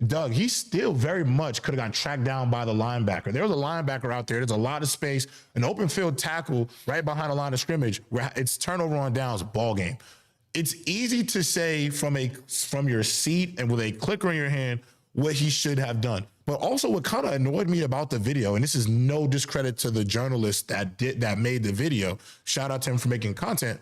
Doug, he still very much could have gotten tracked down by the linebacker. There was a linebacker out there. There's a lot of space, an open field tackle right behind the line of scrimmage where it's turnover on downs, ball game. It's easy to say from your seat and with a clicker in your hand what he should have done. But also what kind of annoyed me about the video, and this is no discredit to the journalist that made the video, shout out to him for making content,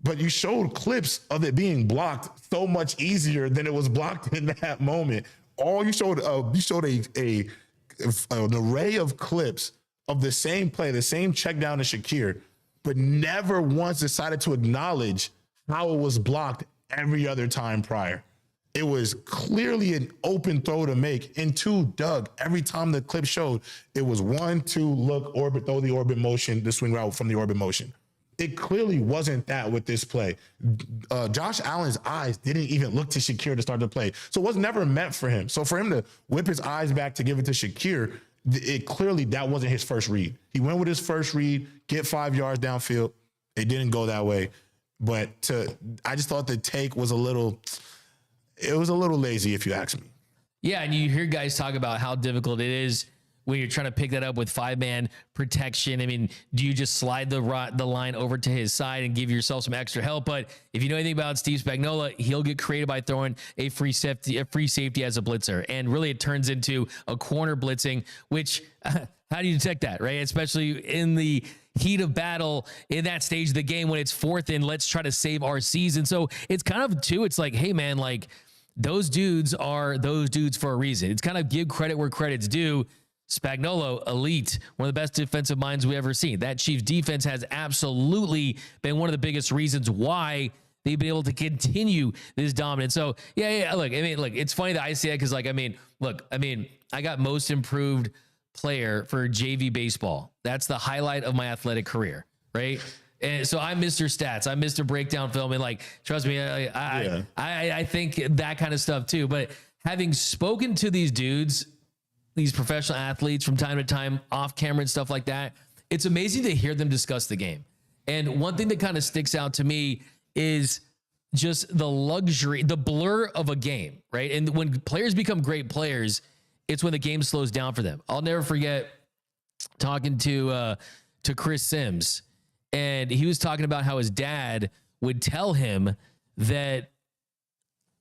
but you showed clips of it being blocked so much easier than it was blocked in that moment. All you showed an array of clips of the same play, the same check down to Shakir, but never once decided to acknowledge how it was blocked every other time prior. It was clearly an open throw to make. And two, Doug, every time the clip showed, it was 1, 2, look, orbit, throw the orbit motion, the swing route from the orbit motion. It clearly wasn't that with this play. Josh Allen's eyes didn't even look to Shakir to start the play. So it was never meant for him. So for him to whip his eyes back to give it to Shakir, it clearly that wasn't his first read. He went with his first read, get 5 yards downfield. It didn't go that way. But I just thought the take was a little lazy, if you ask me. Yeah, and you hear guys talk about how difficult it is when you're trying to pick that up with 5-man protection. I mean, do you just slide the line over to his side and give yourself some extra help? But if you know anything about Steve Spagnuolo, he'll get creative by throwing a free safety as a blitzer. And really it turns into a corner blitzing, which how do you detect that, right? Especially in the heat of battle in that stage of the game when it's 4th and let's try to save our season. So it's kind of too, it's like, hey man, like those dudes are those dudes for a reason. It's kind of give credit where credit's due. Spagnuolo, elite, one of the best defensive minds we've ever seen. That Chiefs defense has absolutely been one of the biggest reasons why they've been able to continue this dominance. So yeah. Look, it's funny that I say that because I got most improved player for JV baseball. That's the highlight of my athletic career, right? And so I'm Mr. Stats. I'm Mr. Breakdown Film. And trust me, I think that kind of stuff too. But having spoken to these dudes, these professional athletes from time to time off camera and stuff like that, it's amazing to hear them discuss the game. And one thing that kind of sticks out to me is just the luxury, the blur of a game, right? And when players become great players, it's when the game slows down for them. I'll never forget talking to Chris Sims, and he was talking about how his dad would tell him that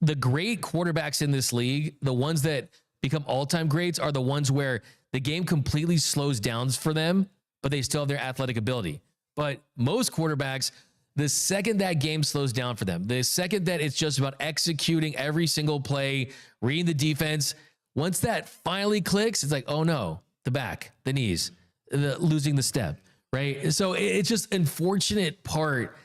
the great quarterbacks in this league, the ones that become all-time greats, are the ones where the game completely slows down for them, but they still have their athletic ability. But most quarterbacks, the second that game slows down for them, the second that it's just about executing every single play, reading the defense, once that finally clicks, it's like, oh no, the back, the knees, losing the step, right? So it's just an unfortunate part.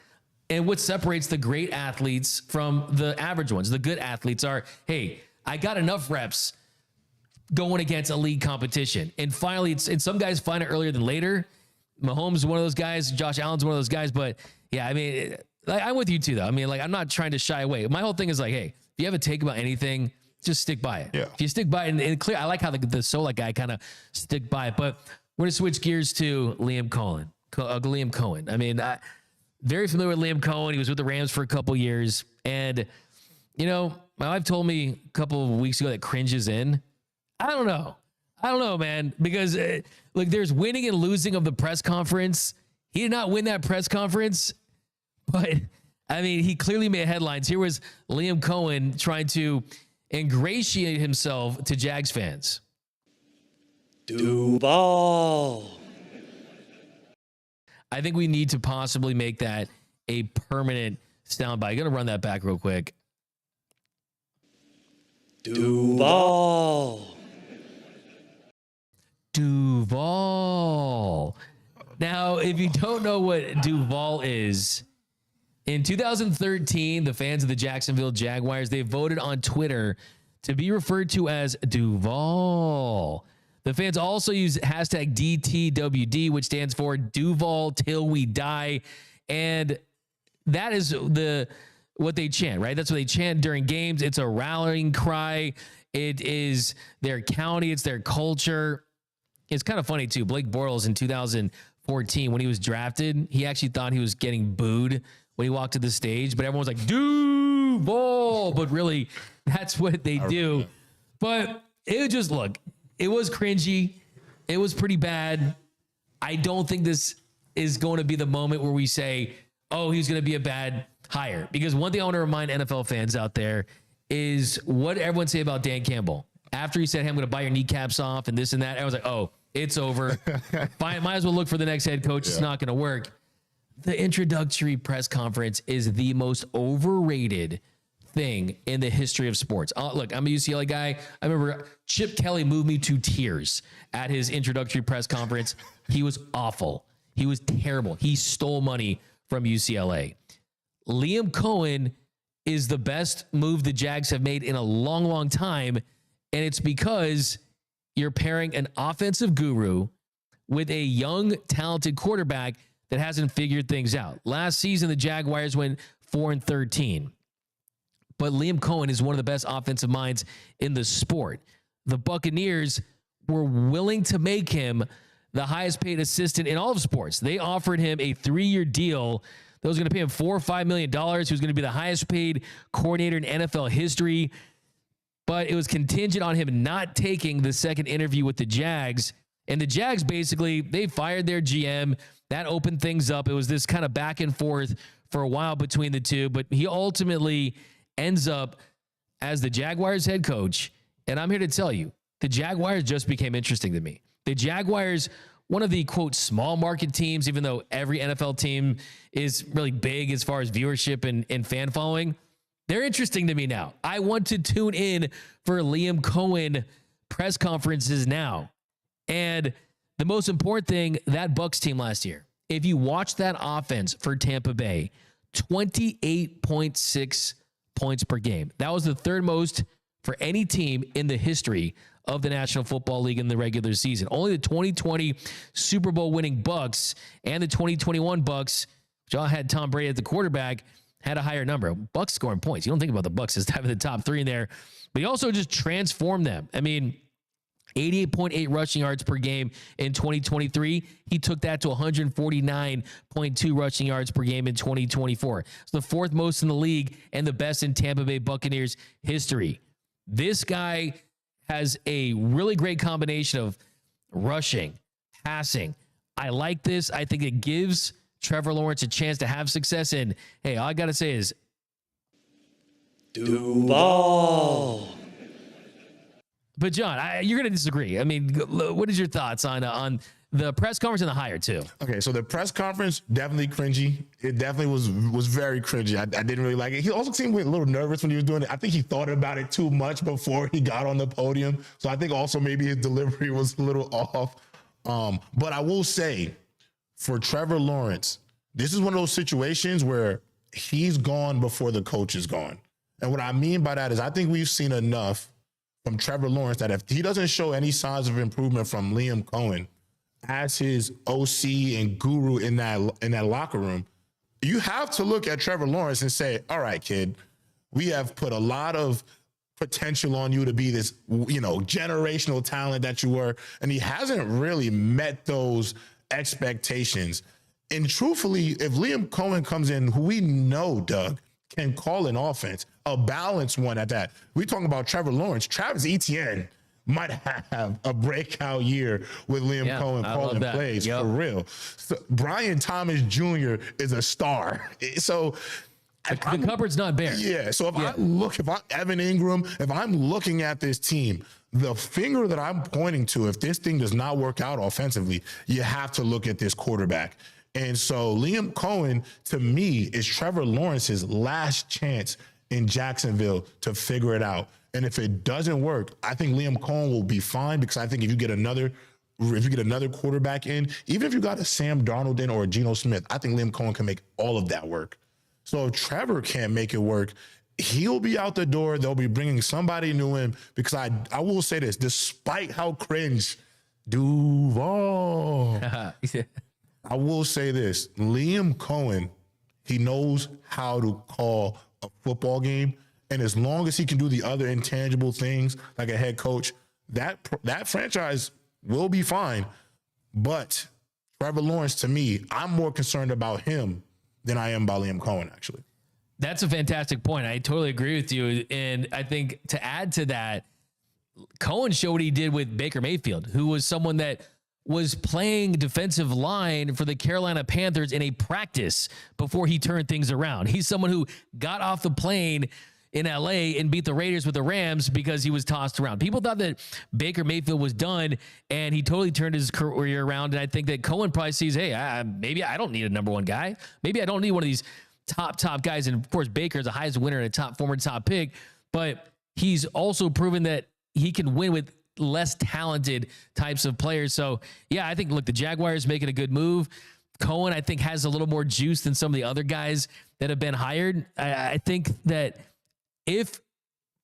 And what separates the great athletes from the average ones, the good athletes are, hey, I got enough reps going against elite competition. And finally, and some guys find it earlier than later. Mahomes is one of those guys. Josh Allen's one of those guys. But yeah, I mean, I'm with you too, though. I mean, I'm not trying to shy away. My whole thing is hey, if you have a take about anything, just stick by it. Yeah. If you stick by it, and clear, I like how the Solak guy kind of stick by it. But we're going to switch gears to Liam Cohen. I mean, very familiar with Liam Cohen. He was with the Rams for a couple years. And, my wife told me a couple of weeks ago that cringe is in. I don't know, man, because there's winning and losing of the press conference. He did not win that press conference, but I mean, he clearly made headlines. Here was Liam Cohen trying to ingratiate himself to Jags fans. Duval. I think we need to possibly make that a permanent soundbite. I'm going to run that back real quick. Duval. Now, if you don't know what Duval is, in 2013, the fans of the Jacksonville Jaguars, they voted on Twitter to be referred to as Duval. The fans also use hashtag DTWD, which stands for Duval Till We Die. And that is what they chant, right? That's what they chant during games. It's a rallying cry. It is their county. It's their culture. It's kind of funny too. Blake Bortles in 2014, when he was drafted, he actually thought he was getting booed when he walked to the stage, but everyone was like, Duval. But really, that's what they do. But it was just, look, it was cringy. It was pretty bad. I don't think this is going to be the moment where we say, oh, he's going to be a bad hire. Because one thing I want to remind NFL fans out there is what everyone say about Dan Campbell. After he said, hey, I'm going to buy your kneecaps off and this and that, I was like, oh, it's over. Might as well look for the next head coach. Yeah. It's not going to work. The introductory press conference is the most overrated thing in the history of sports. Look, I'm a UCLA guy. I remember Chip Kelly moved me to tears at his introductory press conference. He was awful. He was terrible. He stole money from UCLA. Liam Cohen is the best move the Jags have made in a long, long time. And it's because you're pairing an offensive guru with a young, talented quarterback that hasn't figured things out. Last season, the Jaguars went 4-13. But Liam Cohen is one of the best offensive minds in the sport. The Buccaneers were willing to make him the highest paid assistant in all of sports. They offered him a 3-year deal that was going to pay him $4 or $5 million. He was going to be the highest paid coordinator in NFL history. But it was contingent on him not taking the second interview with the Jags. And the Jags basically, they fired their GM. That opened things up. It was this kind of back and forth for a while between the two. But he ultimately ends up as the Jaguars head coach. And I'm here to tell you, the Jaguars just became interesting to me. The Jaguars, one of the, quote, small market teams, even though every NFL team is really big as far as viewership and fan following, they're interesting to me now. I want to tune in for Liam Cohen press conferences now. And the most important thing, that Bucs team last year, if you watch that offense for Tampa Bay, 28.6 points per game. That was the third most for any team in the history of the National Football League in the regular season. Only the 2020 Super Bowl winning Bucs and the 2021 Bucs, which all had Tom Brady at the quarterback, had a higher number. Bucs scoring points. You don't think about the Bucs as having the top three in there, but he also just transformed them. I mean, 88.8 rushing yards per game in 2023. He took that to 149.2 rushing yards per game in 2024. It's the fourth most in the league and the best in Tampa Bay Buccaneers history. This guy has a really great combination of rushing, passing. I like this. I think it gives Trevor Lawrence a chance to have success. And hey, all I got to say is Duval. But John, you're going to disagree. I mean, what is your thoughts on the press conference and the hire too? Okay, so the press conference, definitely cringy. It definitely was very cringy. I didn't really like it. He also seemed a little nervous when he was doing it. I think he thought about it too much before he got on the podium. So I think also maybe his delivery was a little off. But I will say, for Trevor Lawrence, this is one of those situations where he's gone before the coach is gone. And what I mean by that is I think we've seen enough from Trevor Lawrence that if he doesn't show any signs of improvement from Liam Cohen as his OC and guru in that locker room, you have to look at Trevor Lawrence and say, all right, kid, we have put a lot of potential on you to be this, generational talent that you were. And he hasn't really met those expectations. And truthfully, if Liam Cohen comes in, who we know, Doug, can call an offense, a balanced one at that. We're talking about Trevor Lawrence. Travis Etienne might have a breakout year with Liam Cohen calling plays for real. So Brian Thomas Jr. is a star. So the cupboard's not bare. Yeah. So if I'm Evan Ingram, if I'm looking at this team, the finger that I'm pointing to, if this thing does not work out offensively, you have to look at this quarterback. And so Liam Cohen, to me, is Trevor Lawrence's last chance in Jacksonville to figure it out. And if it doesn't work, I think Liam Cohen will be fine, because I think if you get another quarterback in, even if you got a Sam Darnold in or a Geno Smith, I think Liam Cohen can make all of that work. So if Trevor can't make it work, he'll be out the door. They'll be bringing somebody new in, because I will say this, despite how cringe Duval, I will say this, Liam Cohen He knows how to call a football game. And as long as he can do the other intangible things like a head coach, that franchise will be fine. But Trevor Lawrence, to me, I'm more concerned about him than I am about Liam Cohen, actually. That's a fantastic point. I totally agree with you. And I think to add to that, Cohen showed what he did with Baker Mayfield, who was someone that was playing defensive line for the Carolina Panthers in a practice before he turned things around. He's someone who got off the plane in LA and beat the Raiders with the Rams because he was tossed around. People thought that Baker Mayfield was done, and he totally turned his career around. And I think that Cohen probably sees, hey, maybe I don't need a number one guy. Maybe I don't need one of these top guys. And of course, Baker is a highest winner and a former top pick, but he's also proven that he can win with less talented types of players. So yeah, I think, look, the Jaguars making a good move. Cohen, I think, has a little more juice than some of the other guys that have been hired. I think that if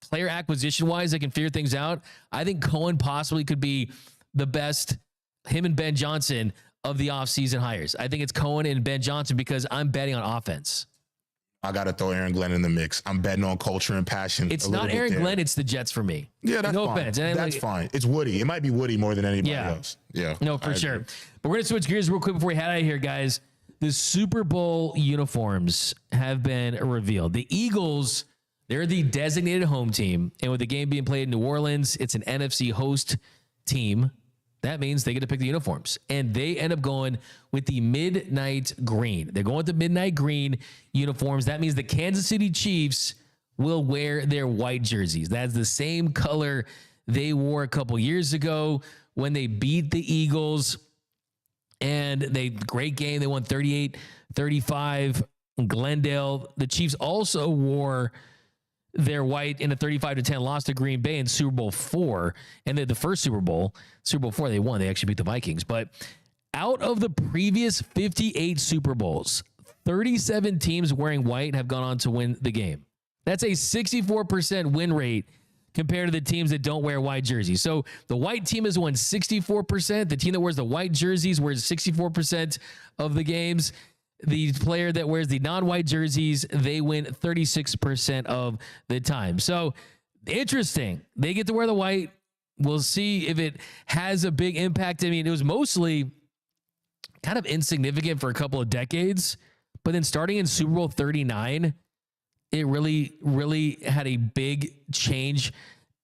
player acquisition wise, they can figure things out, I think Cohen possibly could be the best, him and Ben Johnson, of the offseason hires. I think it's Cohen and Ben Johnson because I'm betting on offense. I got to throw Aaron Glenn in the mix. I'm betting on culture and passion. It's not Aaron Glenn, it's the Jets for me. Yeah, that's no fine. offense. And that's fine. It's Woody. It might be Woody more than anybody else. Yeah. No, for sure. But we're going to switch gears real quick before we head out of here, guys. The Super Bowl uniforms have been revealed. The Eagles, they're the designated home team. And with the game being played in New Orleans, it's an NFC host team. That means they get to pick the uniforms. And they end up going with the midnight green. They're going with the midnight green uniforms. That means the Kansas City Chiefs will wear their white jerseys. That's the same color they wore a couple years ago when they beat the Eagles. And great game. They won 38-35 in Glendale. The Chiefs also wore their white in a 35-10 loss to Green Bay in Super Bowl IV. And the first Super Bowl IV, they won. They actually beat the Vikings. But out of the previous 58 Super Bowls, 37 teams wearing white have gone on to win the game. That's a 64% win rate compared to the teams that don't wear white jerseys. So the white team has won 64%. The team that wears the white jerseys wears 64% of the games. The player that wears the non-white jerseys, they win 36% of the time. So interesting. They get to wear the white. We'll see if it has a big impact. I mean, it was mostly kind of insignificant for a couple of decades, but then starting in Super Bowl 39, it really had a big change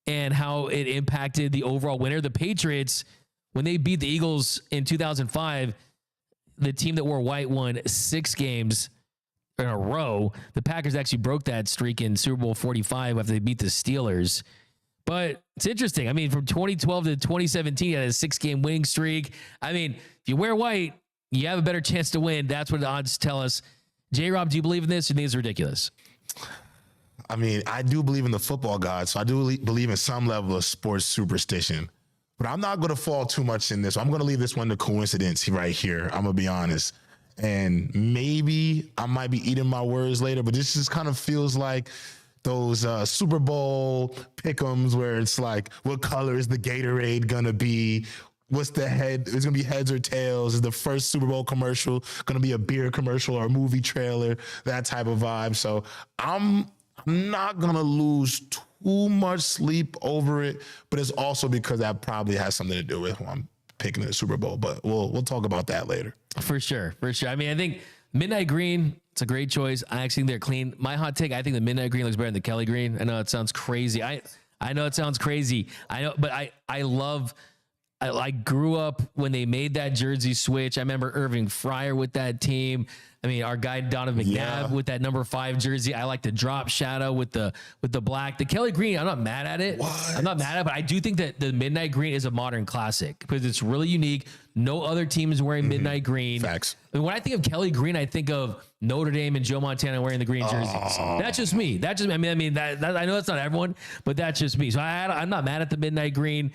and how it impacted the overall winner. The Patriots, when they beat the Eagles in 2005, the team that wore white won 6 games in a row. The Packers actually broke that streak in Super Bowl 45 after they beat the Steelers. But it's interesting. I mean, from 2012 to 2017, you had a 6-game winning streak. I mean, if you wear white, you have a better chance to win. That's what the odds tell us. JayRob, do you believe in this? Or do you think it's ridiculous? I mean, I do believe in the football gods, so I do believe in some level of sports superstition. But I'm not going to fall too much in this. I'm going to leave this one to coincidence right here. I'm going to be honest. And maybe I might be eating my words later, but this just kind of feels like those Super Bowl pick'ems where it's like, what color is the Gatorade going to be? What's the head? It's going to be heads or tails. Is the first Super Bowl commercial going to be a beer commercial or a movie trailer? That type of vibe. So I'm not going to lose too much sleep over it, but it's also because that probably has something to do with who I'm picking in the Super Bowl. But we'll talk about that later. For sure. I mean, I think midnight green, it's a great choice. I actually think they're clean. My hot take, I think the midnight green looks better than the Kelly green. I know it sounds crazy. I know it sounds crazy. I know, but I grew up when they made that jersey switch. I remember Irving Fryer with that team. I mean, our guy Donovan McNabb with that number 5 jersey. I like the drop shadow with the black. The Kelly green, I'm not mad at it. I'm not mad at it, but I do think that the midnight green is a modern classic because it's really unique. No other team is wearing midnight green. Facts. And when I think of Kelly green, I think of Notre Dame and Joe Montana wearing the green jerseys. That's just me. I mean, that I know that's not everyone, but that's just me. So I'm not mad at the midnight green.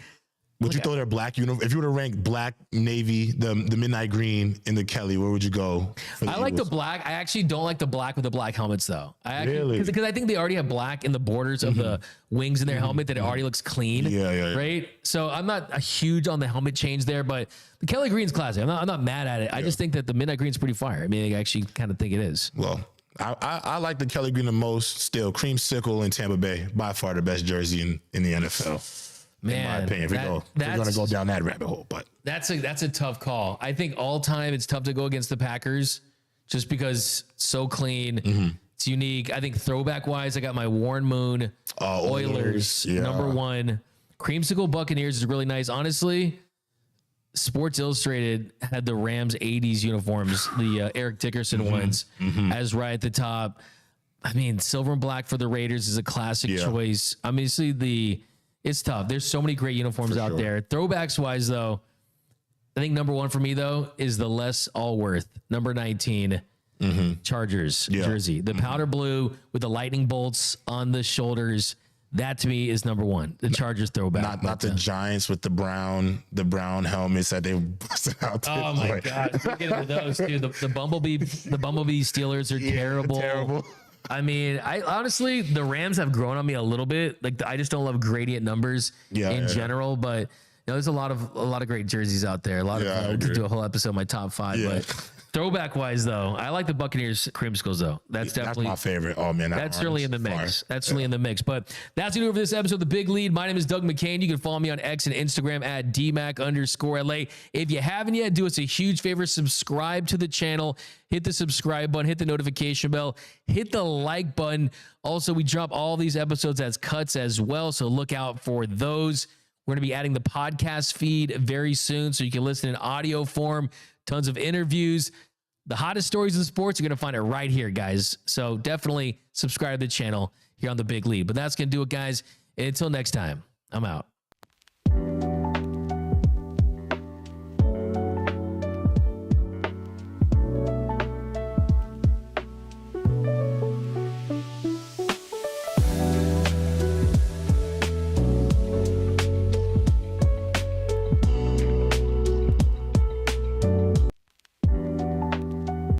Would you throw their black uniform? If you were to rank black, navy, the midnight green, and the Kelly, where would you go? I like the black. I actually don't like the black with the black helmets, though. Really? Because I think they already have black in the borders of the wings in their helmet that it already looks clean. Yeah. Right? So I'm not a huge on the helmet change there, but the Kelly green's classic. I'm not mad at it. I just think that the midnight green's pretty fire. I mean, I actually kind of think it is. Well, I like the Kelly Green the most. Still, Creamsicle in Tampa Bay, by far the best jersey in the NFL. Man, in my opinion, if we're going to go down that rabbit hole, but that's a tough call. I think all time it's tough to go against the Packers, just because so clean. It's unique. I think throwback wise, I got my Warren Moon Oilers number one. Creamsicle Buccaneers is really nice. Honestly, Sports Illustrated had the Rams 80s uniforms, the Eric Dickerson ones, as right at the top. I mean, silver and black for the Raiders is a classic choice. Obviously, it's tough. There's so many great uniforms out there. Throwbacks wise, though, I think number one for me, though, is the Les Allworth, number 19, Chargers jersey. The powder blue with the lightning bolts on the shoulders. That to me is number one. The Chargers throwback. Not the Giants with the brown helmets that they busted out. Oh my God. We'll get into those too. The Bumblebee Steelers are terrible. Terrible. I mean, I honestly, the Rams have grown on me a little bit. Like, I just don't love gradient numbers in general, but you know, there's a lot of great jerseys out there. We could do a whole episode of my top 5, but throwback wise though, I like the Buccaneers creamsicles though. That's definitely my favorite. Oh man, that's certainly in the mix. That's certainly in the mix. But that's gonna do it for this episode of The Big Lead. My name is Doug McKain. You can follow me on X and Instagram at DMac_LA. If you haven't yet, do us a huge favor, subscribe to the channel, hit the subscribe button, hit the notification bell, hit the like button. Also, we drop all these episodes as cuts as well, so look out for those. We're going to be adding the podcast feed very soon, so you can listen in audio form, tons of interviews. The hottest stories in sports, you're going to find it right here, guys. So definitely subscribe to the channel here on The Big Lead. But that's going to do it, guys. Until next time, I'm out.